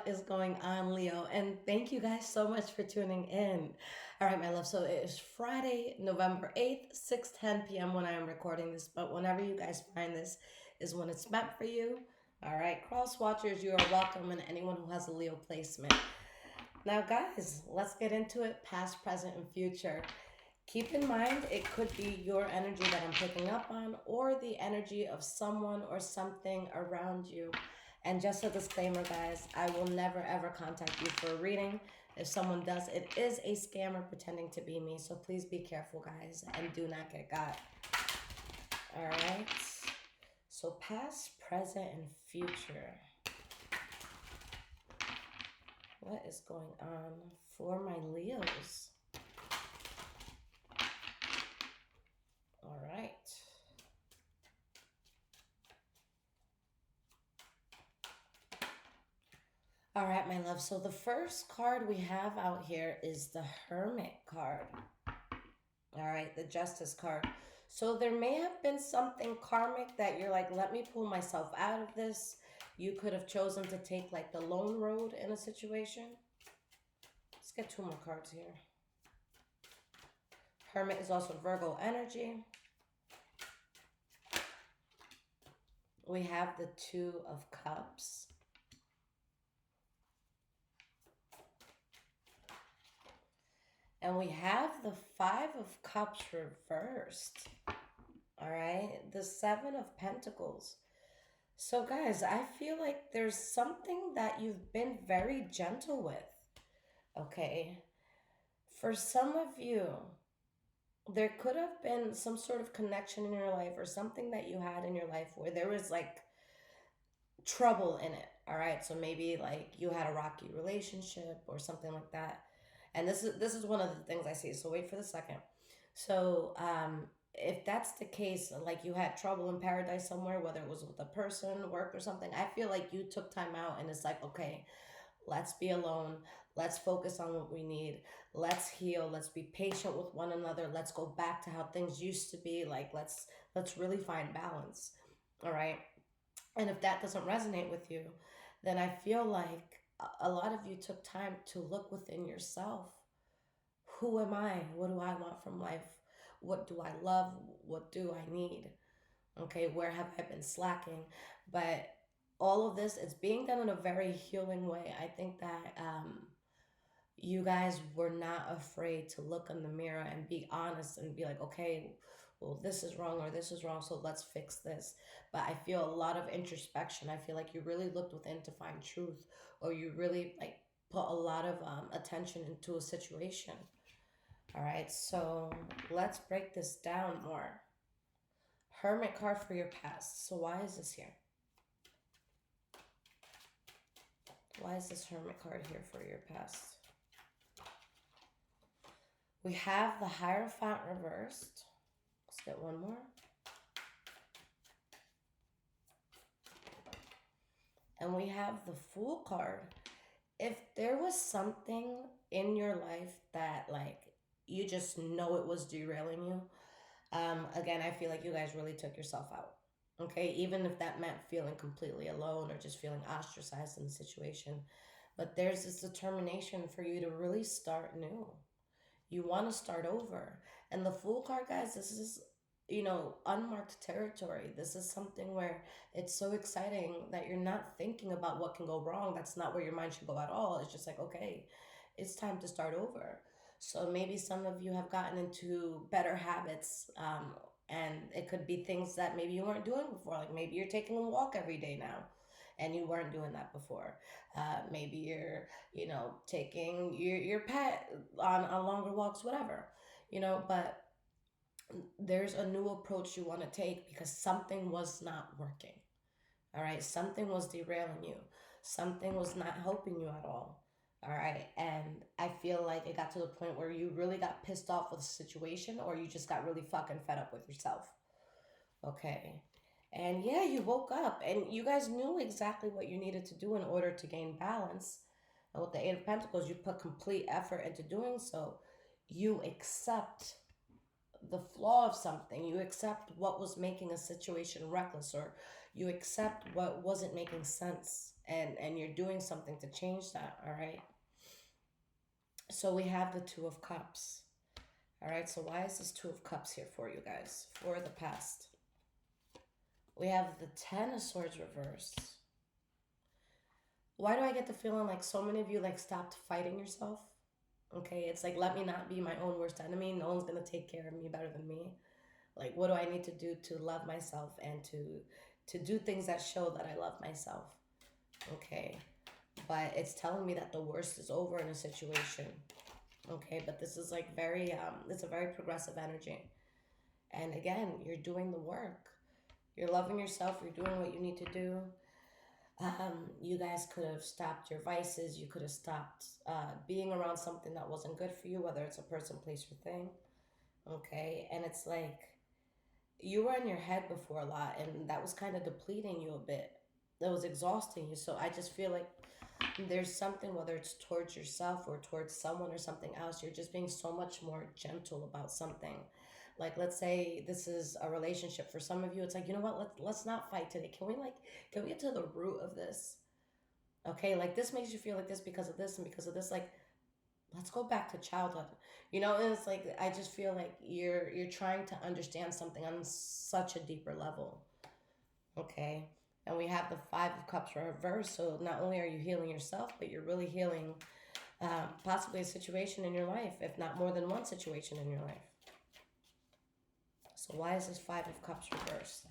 is going on, Leo? And thank you guys so much for tuning in. All right, my love. So it is Friday, November 8th, 6:10 p.m. when I am recording this, but whenever you guys find this is when it's meant for you. All right, cross watchers, you are welcome, and anyone who has a Leo placement. Now, guys, let's get into it past, present, and future. Keep in mind, it could be your energy that I'm picking up on, or the energy of someone or something around you. And just a disclaimer, guys, I will never ever contact you for a reading. If someone does, it is a scammer pretending to be me. So please be careful, guys, and do not get got. All right. So past, present, and future. What is going on for my Leos? All right. All right, my love. So the first card we have out here is the Hermit card. All right, the Justice card. So there may have been something karmic that you're like, let me pull myself out of this. You could have chosen to take like the lone road in a situation. Let's get two more cards here. Hermit is also Virgo energy. We have the Two of Cups. And we have the Five of Cups reversed. All right, the Seven of Pentacles. So, guys, I feel like there's something that you've been very gentle with. Okay. For some of you, there could have been some sort of connection in your life or something that you had in your life where there was like trouble in it. All right. So maybe like you had a rocky relationship or something like that. And this is one of the things I see. So wait for the second. So if that's the case, like you had trouble in paradise somewhere, whether it was with a person, work, or something, I feel like you took time out and it's like, okay, let's be alone. Let's focus on what we need. Let's heal. Let's be patient with one another. Let's go back to how things used to be. Like let's really find balance. All right. And if that doesn't resonate with you, then I feel like a lot of you took time to look within yourself. Who am I? What do I want from life? What do I love? What do I need? Okay, where have I been slacking? But all of this is being done in a very healing way. I think that you guys were not afraid to look in the mirror and be honest and be like, okay, well, this is wrong or this is wrong, so let's fix this. But I feel a lot of introspection. I feel like you really looked within to find truth, or you really like put a lot of attention into a situation. All right, so let's break this down more. Hermit card for your past. So why is this here? Why is this Hermit card here for your past? We have the Hierophant reversed. Let's get one more. And we have the Fool card. If there was something in your life that like you just know it was derailing you, again, I feel like you guys really took yourself out. Okay, even if that meant feeling completely alone or just feeling ostracized in the situation. But there's this determination for you to really start new. You want to start over. And the Fool card, guys, this is, unmarked territory. This is something where it's so exciting that you're not thinking about what can go wrong. That's not where your mind should go at all. It's just like, okay, it's time to start over. So maybe some of you have gotten into better habits, and it could be things that maybe you weren't doing before. Like maybe you're taking a walk every day now and you weren't doing that before. Maybe you're, taking your pet on longer walks, whatever, but there's a new approach you want to take because something was not working. All right. Something was derailing you. Something was not helping you at all. All right. And I feel like it got to the point where you really got pissed off with the situation or you just got really fucking fed up with yourself. Okay. And yeah, you woke up and you guys knew exactly what you needed to do in order to gain balance. And with the Eight of Pentacles, you put complete effort into doing so. You accept the flaw of something. You accept what was making a situation reckless, or you accept what wasn't making sense. and you're doing something to change that, all right? So we have the Two of Cups. All right, so why is this Two of Cups here for you guys? For the past. We have the Ten of Swords reversed. Why do I get the feeling like so many of you like stopped fighting yourself? Okay, it's like, let me not be my own worst enemy. No one's gonna take care of me better than me. Like, what do I need to do to love myself and to do things that show that I love myself? Okay, but it's telling me that the worst is over in a situation. Okay, but this is like very it's a very progressive energy. And again, you're doing the work. You're loving yourself. You're doing what you need to do. You guys could have stopped your vices. You could have stopped being around something that wasn't good for you, whether it's a person, place, or thing. Okay, and it's like you were in your head before a lot, and that was kind of depleting you a bit. That was exhausting you. So I just feel like there's something, whether it's towards yourself or towards someone or something else, you're just being so much more gentle about something. Like, let's say this is a relationship for some of you, it's like, you know what, let's not fight today. Can we get to the root of this? Okay, like this makes you feel like this because of this and because of this. Like, let's go back to childhood. And it's like I just feel like you're trying to understand something on such a deeper level. Okay. And we have the Five of Cups reversed. So not only are you healing yourself, but you're really healing possibly a situation in your life, if not more than one situation in your life. So why is this Five of Cups reversed?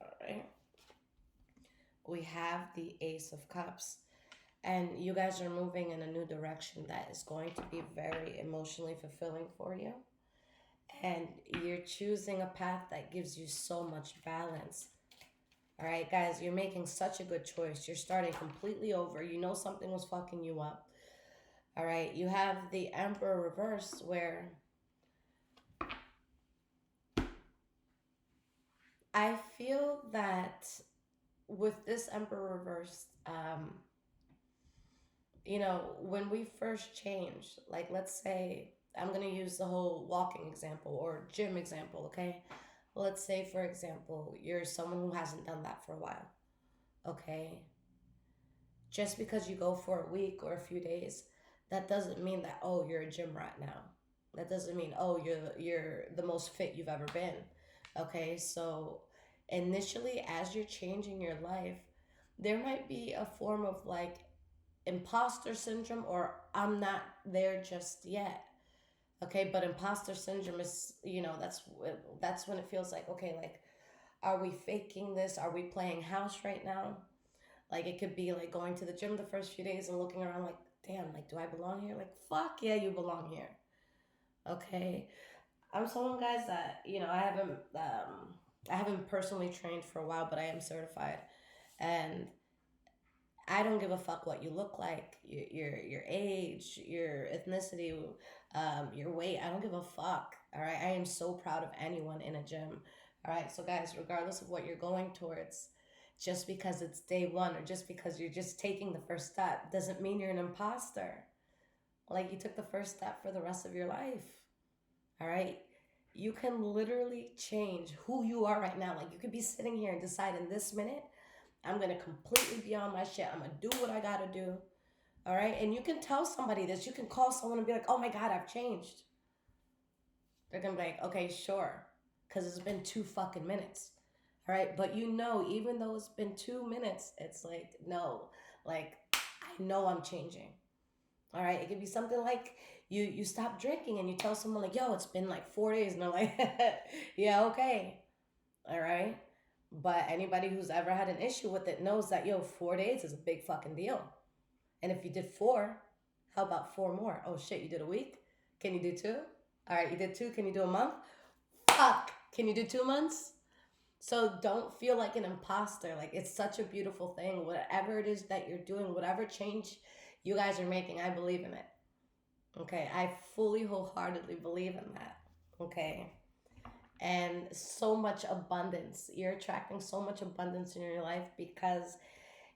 All right. We have the Ace of Cups. And you guys are moving in a new direction that is going to be very emotionally fulfilling for you. And you're choosing a path that gives you so much balance. All right, guys, you're making such a good choice. You're starting completely over. You know something was fucking you up. All right, you have the Emperor reversed where I feel that with this Emperor reversed, when we first changed, like let's say I'm going to use the whole walking example or gym example, okay? Let's say, for example, you're someone who hasn't done that for a while, okay? Just because you go for a week or a few days, that doesn't mean that, oh, you're a gym rat now. That doesn't mean, oh, you're the most fit you've ever been. Okay, so initially as you're changing your life, there might be a form of like imposter syndrome or I'm not there just yet. Okay, but imposter syndrome is, that's when it feels like, okay, like are we faking this? Are we playing house right now? Like it could be like going to the gym the first few days and looking around like, damn, like do I belong here? Like fuck yeah, you belong here. Okay. I'm someone, guys, that I haven't personally trained for a while, but I am certified. And I don't give a fuck what you look like, your age, your ethnicity, your weight. I don't give a fuck. All right. I am so proud of anyone in a gym. All right. So guys, regardless of what you're going towards, just because it's day one or just because you're just taking the first step doesn't mean you're an imposter. Like you took the first step for the rest of your life. All right. You can literally change who you are right now. Like you could be sitting here and decide in this minute, I'm gonna completely be on my shit. I'm gonna do what I gotta do. All right. And you can tell somebody this. You can call someone and be like, oh my God, I've changed. They're gonna be like, okay, sure. Because it's been 2 fucking minutes. All right. But even though it's been 2 minutes, it's like, no, like, I know I'm changing. All right. It could be something like you stop drinking and you tell someone, like, yo, it's been like 4 days. And they're like, yeah, okay. All right. But anybody who's ever had an issue with it knows that, yo, 4 days is a big fucking deal. And if you did four, how about four more? Oh shit, you did a week? Can you do two? All right, you did two. Can you do a month? Fuck. Can you do 2 months? So don't feel like an imposter. Like it's such a beautiful thing. Whatever it is that you're doing, whatever change you guys are making, I believe in it. Okay, I fully, wholeheartedly believe in that. Okay, and so much abundance. You're attracting so much abundance in your life because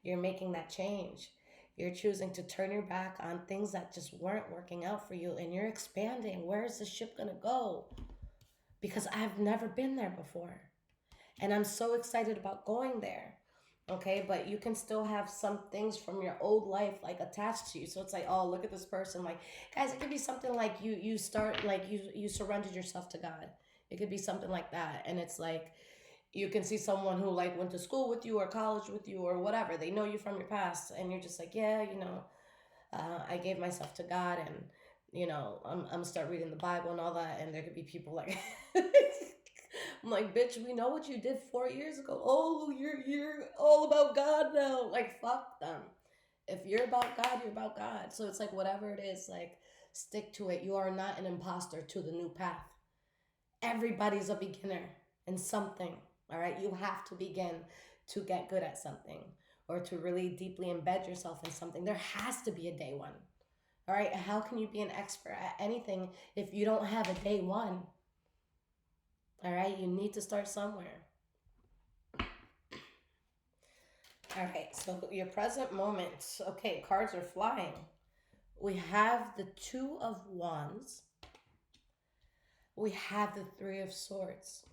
you're making that change. You're choosing to turn your back on things that just weren't working out for you and you're expanding. Where is the ship gonna go? Because I've never been there before. And I'm so excited about going there. Okay, but you can still have some things from your old life like attached to you. So it's like, oh, look at this person. Like, guys, it could be something like you start like you surrendered yourself to God. It could be something like that, and it's like you can see someone who like went to school with you or college with you or whatever. They know you from your past, and you're just like, yeah, I gave myself to God, and I'm start reading the Bible and all that. And there could be people like, I'm like, bitch, we know what you did 4 years ago. Oh, you're all about God now. Like, fuck them. If you're about God, you're about God. So it's like whatever it is, like stick to it. You are not an imposter to the new path. Everybody's a beginner in something. All right, you have to begin to get good at something or to really deeply embed yourself in something. There has to be a day one. All right, how can you be an expert at anything if you don't have a day one? All right, you need to start somewhere. All right, so your present moment. Okay, cards are flying. We have the Two of Wands. We have the Three of Swords.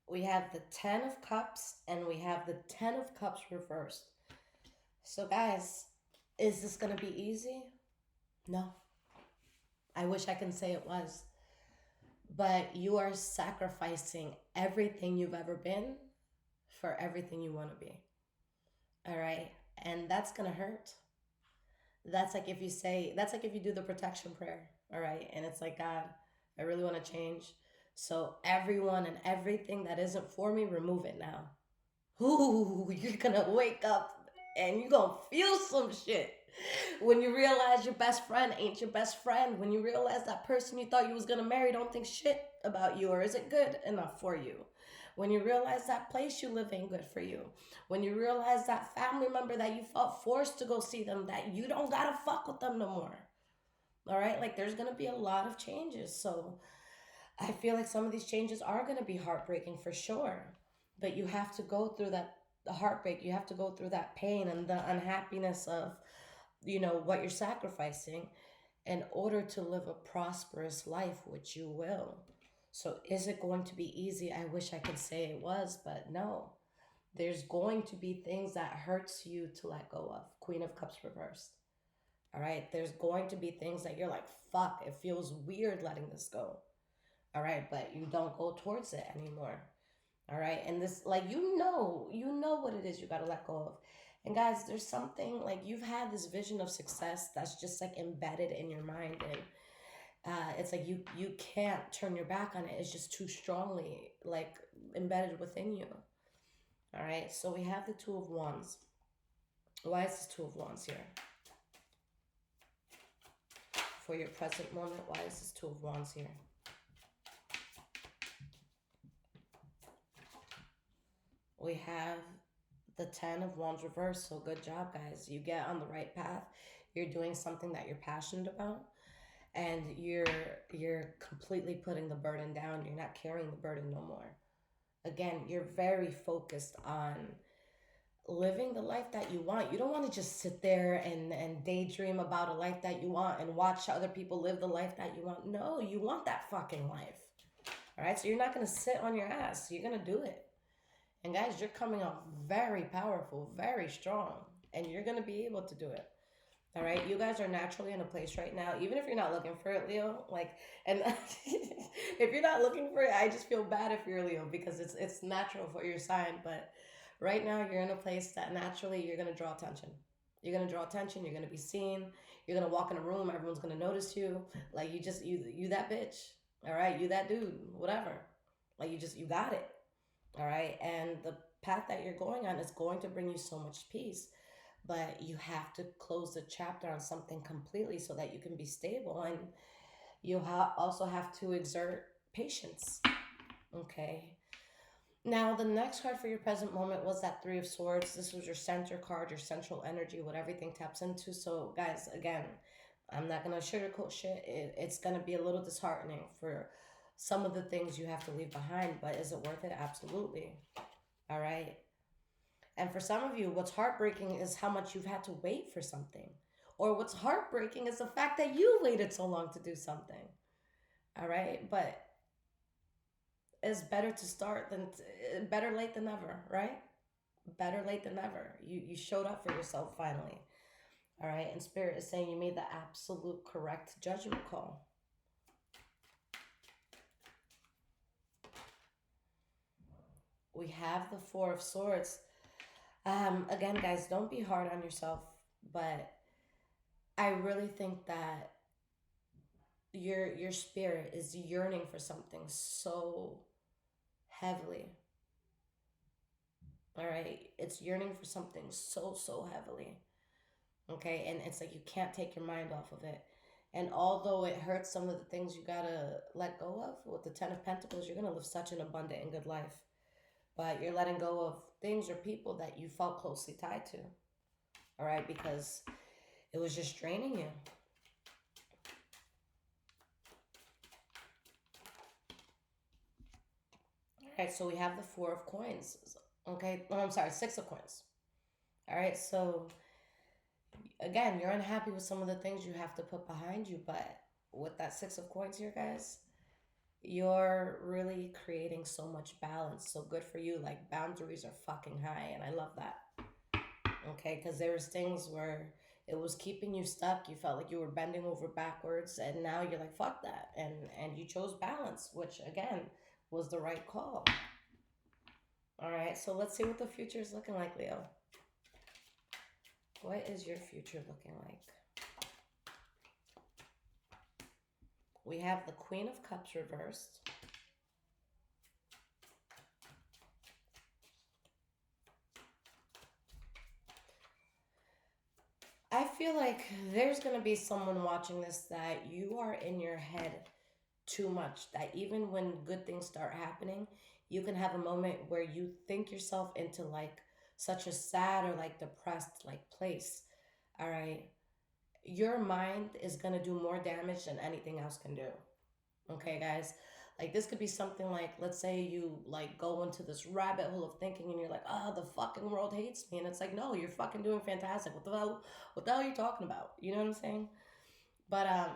We have the Ten of Cups and we have the Ten of Cups reversed. So, guys, is this going to be easy? No. I wish I can say it was. But you are sacrificing everything you've ever been for everything you want to be. All right. And that's going to hurt. That's like if you do the protection prayer. All right. And it's like, God, I really want to change. So everyone and everything that isn't for me, remove it now. Ooh, you're gonna wake up and you're gonna feel some shit. When you realize your best friend ain't your best friend, when you realize that person you thought you was gonna marry don't think shit about you or isn't good enough for you. When you realize that place you live ain't good for you. When you realize that family member that you felt forced to go see them, that you don't gotta fuck with them no more. All right, like there's gonna be a lot of changes. So I feel like some of these changes are gonna be heartbreaking for sure. But you have to go through that the heartbreak, you have to go through that pain and the unhappiness of what you're sacrificing in order to live a prosperous life, which you will. So is it going to be easy? I wish I could say it was, but no. There's going to be things that hurts you to let go of. Queen of Cups reversed. All right, there's going to be things that you're like, fuck, it feels weird letting this go. All right, but you don't go towards it anymore. All right, and this, like, you know what it is you got to let go of. And guys, there's something like you've had this vision of success that's just like embedded in your mind, and it's like you can't turn your back on it. It's just too strongly like embedded within you. All right, so we have the Two of Wands. Why is this Two of Wands here? For your present moment, why is this Two of Wands here? We have the Ten of Wands reversed. So good job, guys. You get on the right path. You're doing something that you're passionate about, and you're completely putting the burden down. You're not carrying the burden no more. Again, you're very focused on living the life that you want. You don't want to just sit there and daydream about a life that you want and watch other people live the life that you want. No, you want that fucking life. All right, so you're not going to sit on your ass. You're going to do it. And guys, you're coming off very powerful, very strong, and you're going to be able to do it. All right, you guys are naturally in a place right now, even if you're not looking for it, Leo. Like, and if you're not looking for it, I just feel bad if you're Leo because it's natural for your sign. But right now, you're in a place that naturally you're gonna draw attention. You're gonna draw attention. You're gonna be seen. You're gonna walk in a room. Everyone's gonna notice you. Like you that bitch. All right, you that dude. Whatever. Like you got it. All right, and the path that you're going on is going to bring you so much peace, but you have to close the chapter on something completely so that you can be stable, and you also have to exert patience. Okay, now the next card for your present moment was that Three of Swords. This was your center card, your central energy, what everything taps into. So guys, again, I'm not gonna sugarcoat shit. It's gonna be a little disheartening for some of the things you have to leave behind, but is it worth it? Absolutely. All right. And for some of you, what's heartbreaking is how much you've had to wait for something. Or what's heartbreaking is the fact that you waited so long to do something. All right, but it's better to start than better late than never, right? Better late than never. You showed up for yourself finally. All right, and Spirit is saying you made the absolute correct judgment call. We have the Four of Swords. Again, guys, don't be hard on yourself, but I really think that your spirit is yearning for something so heavily. All right, it's yearning for something so heavily. Okay, and it's like you can't take your mind off of it. And although it hurts some of the things you gotta let go of, with the Ten of Pentacles, you're gonna live such an abundant and good life. But you're letting go of things or people that you felt closely tied to. All right, because it was just draining you. All right, so we have the Four of Coins. Okay, oh, I'm sorry, Six of Coins. All right, so again, you're unhappy with some of the things you have to put behind you, but with that Six of Coins here, guys, you're really creating so much balance. So good for you. Like, boundaries are fucking high, and I love that. Okay, because there was things where it was keeping you stuck. You felt like you were bending over backwards, and now you're like, fuck that, and you chose balance, which again was the right call. All right, so let's see what the future is looking like, Leo. What is your future looking like? We have the Queen of Cups reversed. I feel like there's going to be someone watching this that you are in your head too much. That even when good things start happening, you can have a moment where you think yourself into like such a sad or like depressed like place. All right. Your mind is going to do more damage than anything else can do. Okay, guys? Like this could be something like, let's say you like go into this rabbit hole of thinking and you're like, oh, the fucking world hates me. And it's like, no, you're fucking doing fantastic. What the hell are you talking about? You know what I'm saying? But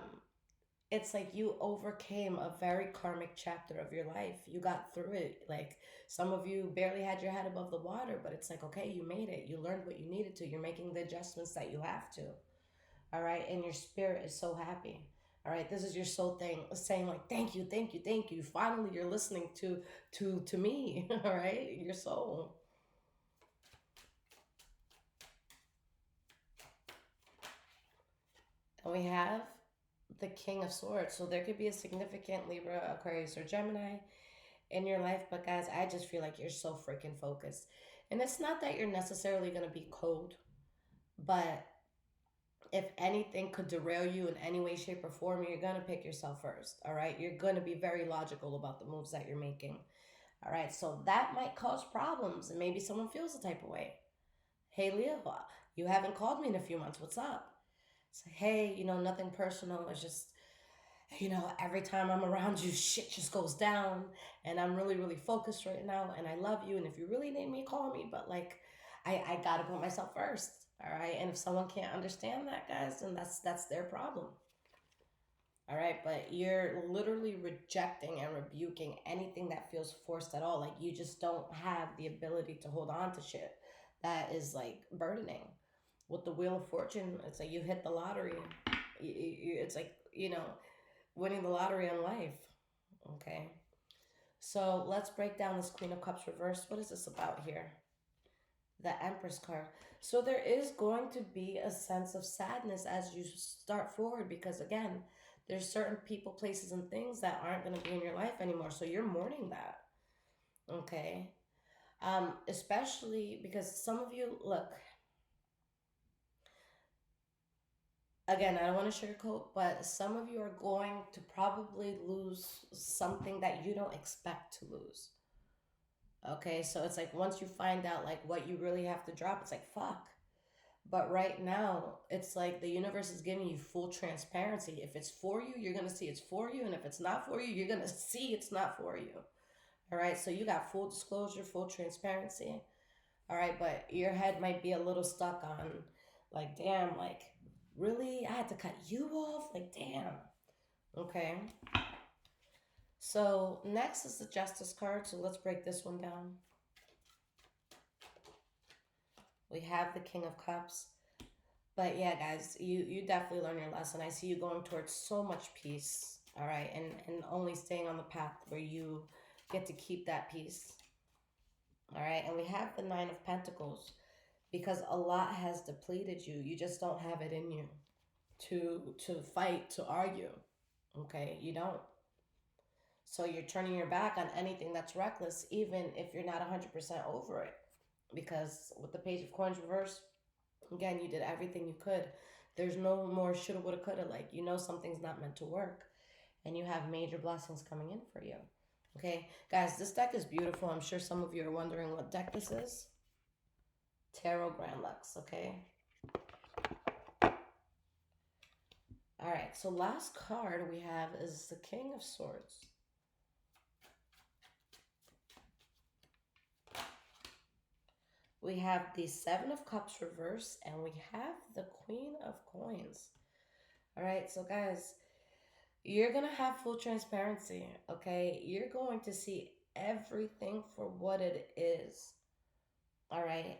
it's like you overcame a very karmic chapter of your life. You got through it. Like some of you barely had your head above the water, but it's like, okay, you made it. You learned what you needed to. You're making the adjustments that you have to. All right, and your spirit is so happy. All right, this is your soul thing saying like, thank you, thank you, thank you. Finally you're listening to me. All right, your soul. And we have the King of Swords. So there could be a significant Libra, Aquarius, or Gemini in your life, but guys, I just feel like you're so freaking focused. And it's not that you're necessarily going to be cold, but if anything could derail you in any way, shape, or form, you're going to pick yourself first. All right. You're going to be very logical about the moves that you're making. All right. So that might cause problems, and maybe someone feels the type of way. Hey, Leo, you haven't called me in a few months. What's up? It's like, hey, nothing personal. It's just, every time I'm around you, shit just goes down. And I'm really, really focused right now. And I love you. And if you really need me, call me. But like, I got to put myself first. All right. And if someone can't understand that, guys, then that's their problem. All right. But you're literally rejecting and rebuking anything that feels forced at all. Like you just don't have the ability to hold on to shit that is like burdening. With the Wheel of Fortune, it's like you hit the lottery. It's like, winning the lottery in life. Okay. So let's break down this Queen of Cups reverse. What is this about here? The Empress card. So there is going to be a sense of sadness as you start forward because, again, there's certain people, places, and things that aren't going to be in your life anymore. So you're mourning that. Okay. Especially because some of you, look, again, I don't want to sugarcoat, but some of you are going to probably lose something that you don't expect to lose. Okay, so it's like once you find out like what you really have to drop, it's like fuck. But right now, it's like the universe is giving you full transparency. If it's for you, you're gonna see it's for you, and if it's not for you, you're gonna see it's not for you. All right, so you got full disclosure, full transparency. All right, but your head might be a little stuck on like, damn, really? I had to cut you off? Like, damn. Okay. So next is the Justice card. So let's break this one down. We have the King of Cups. But yeah, guys, you definitely learn your lesson. I see you going towards so much peace, all right, and only staying on the path where you get to keep that peace, all right. And we have the Nine of Pentacles because a lot has depleted you. You just don't have it in you to fight, to argue, okay? You don't. So you're turning your back on anything that's reckless, even if you're not 100% over it. Because with the Page of Coins reverse, again, you did everything you could. There's no more shoulda, woulda, coulda. Like, you know, something's not meant to work. And you have major blessings coming in for you. Okay, guys, this deck is beautiful. I'm sure some of you are wondering what deck this is. Tarot Grand Lux, okay? All right, so last card we have is the King of Swords. We have the Seven of Cups reverse, and we have the Queen of Coins. All right, so guys, you're going to have full transparency, okay? You're going to see everything for what it is, all right?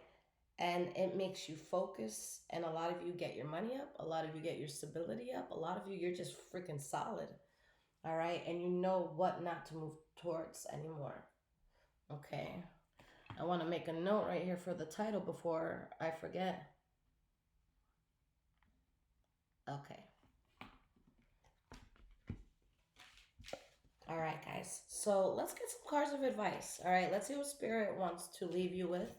And it makes you focus, and a lot of you get your money up, a lot of you get your stability up, a lot of you, you're just freaking solid, all right? And you know what not to move towards anymore, okay? I want to make a note right here for the title before I forget. Okay. All right, guys. So let's get some cards of advice. All right, let's see what Spirit wants to leave you with.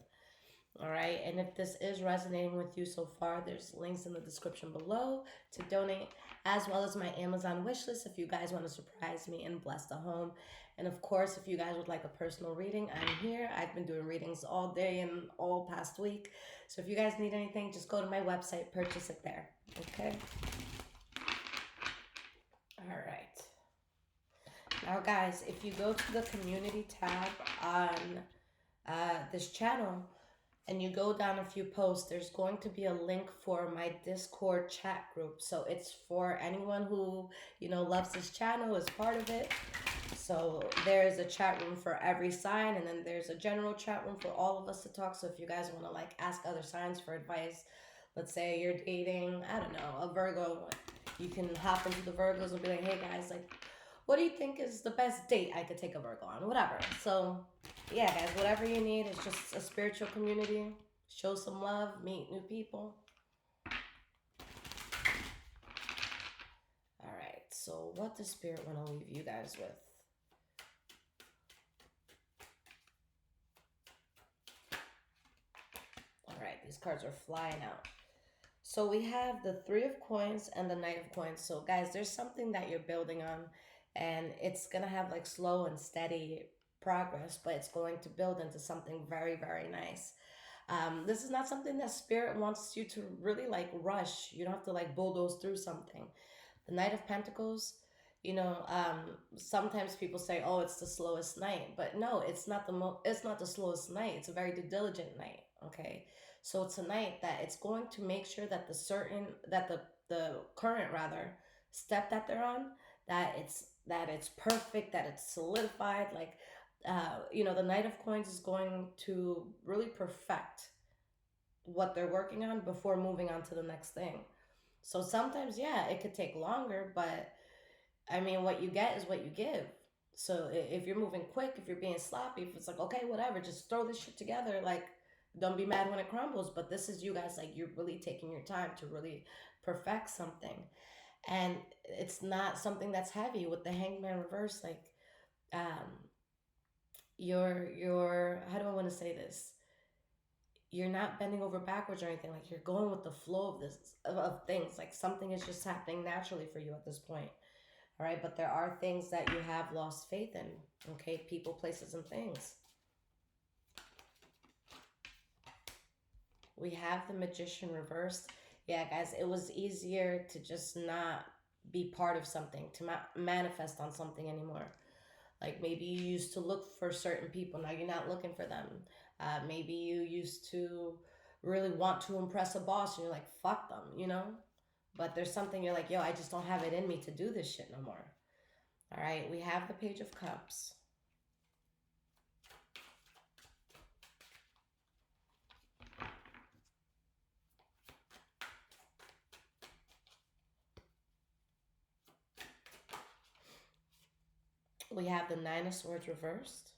All right, and if this is resonating with you so far, there's links in the description below to donate, as well as my Amazon wish list if you guys want to surprise me and bless the home. And of course, if you guys would like a personal reading, I'm here. I've been doing readings all day and all past week. So if you guys need anything, just go to my website, purchase it there. Okay? All right. Now, guys, if you go to the community tab on this channel and you go down a few posts, there's going to be a link for my Discord chat group. So it's for anyone who, you know, loves this channel, is part of it. So there's a chat room for every sign, and then there's a general chat room for all of us to talk. So if you guys want to like ask other signs for advice, let's say you're dating, I don't know, a Virgo, you can hop into the Virgos and be like, hey guys, like, what do you think is the best date I could take a Virgo on? Whatever. So yeah, guys, whatever you need, it's just a spiritual community. Show some love, meet new people. All right, so what does Spirit want to leave you guys with? All right, these cards are flying out. So we have the Three of Coins and the Knight of Coins. So guys, there's something that you're building on, and it's going to have like slow and steady progress, but it's going to build into something very, very nice. This is not something that Spirit wants you to really like rush. You don't have to like bulldoze through something. The Knight of Pentacles, you know, sometimes people say, "Oh, it's the slowest night," but no, it's not it's not the slowest night. It's a very diligent night. Okay, so it's a night that it's going to make sure that the current rather step that they're on, that it's perfect, that it's solidified. Like, you know, the Knight of Coins is going to really perfect what they're working on before moving on to the next thing. So sometimes, yeah, it could take longer, but I mean, what you get is what you give. So if you're moving quick, if you're being sloppy, if it's like, okay, whatever, just throw this shit together, like, don't be mad when it crumbles. But this is you guys, like, you're really taking your time to really perfect something. And it's not something that's heavy with the Hangman reverse. Like, um, how do I want to say this? You're not bending over backwards or anything. Like, you're going with the flow of of things. Like, something is just happening naturally for you at this point. All right, but there are things that you have lost faith in. Okay, people, places, and things. We have the Magician reversed. Yeah, guys, it was easier to just not be part of something, to manifest on something anymore. Like, maybe you used to look for certain people, now you're not looking for them. Maybe you used to really want to impress a boss and you're like, fuck them, you know? But there's something you're like, yo, I just don't have it in me to do this shit no more. All right, we have the Page of Cups. We have the Nine of Swords reversed.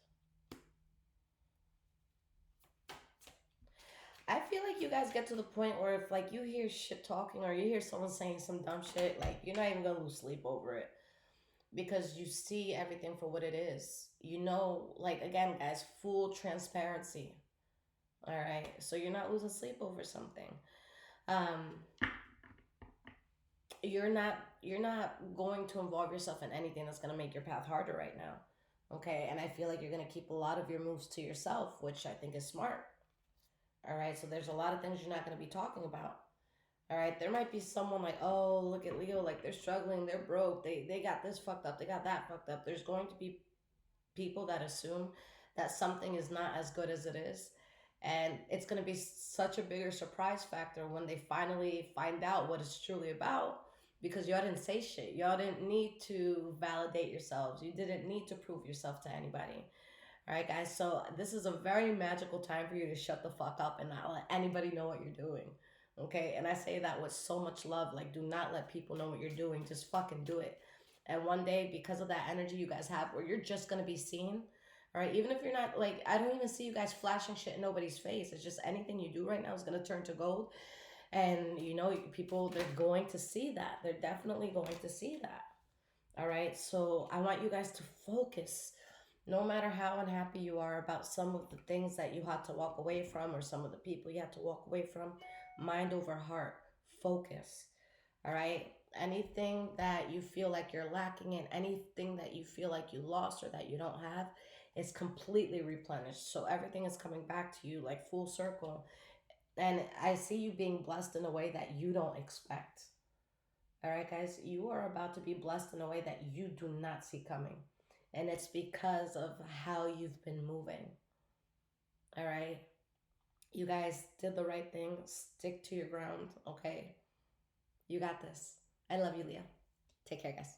I feel like you guys get to the point where if like you hear shit talking or you hear someone saying some dumb shit, like you're not even gonna lose sleep over it because you see everything for what it is. You know, like again, guys, full transparency. All right, so you're not losing sleep over something. Um, you're not going to involve yourself in anything that's gonna make your path harder right now. Okay, and I feel like you're gonna keep a lot of your moves to yourself, which I think is smart. All right, so there's a lot of things you're not gonna be talking about. All right, there might be someone like, oh, look at Leo, like they're struggling, they're broke, they got this fucked up, they got that fucked up. There's going to be people that assume that something is not as good as it is. And it's going to be such a bigger surprise factor when they finally find out what it's truly about because y'all didn't say shit. Y'all didn't need to validate yourselves. You didn't need to prove yourself to anybody. All right, guys. So this is a very magical time for you to shut the fuck up and not let anybody know what you're doing. Okay, and I say that with so much love. Like, do not let people know what you're doing. Just fucking do it. And one day, because of that energy you guys have, where you're just gonna be seen, all right. Even if you're not like, I don't even see you guys flashing shit in nobody's face. It's just anything you do right now is gonna turn to gold. And you know, people they're going to see that. They're definitely going to see that. All right. So I want you guys to focus no matter how unhappy you are about some of the things that you had to walk away from or some of the people you had to walk away from, mind over heart, focus. All right. Anything that you feel like you're lacking in, anything that you feel like you lost or that you don't have, is completely replenished. So everything is coming back to you like full circle. And I see you being blessed in a way that you don't expect. All right, guys, you are about to be blessed in a way that you do not see coming. And it's because of how you've been moving. All right. You guys did the right thing. Stick to your ground. Okay. You got this. I love you, Leah. Take care, guys.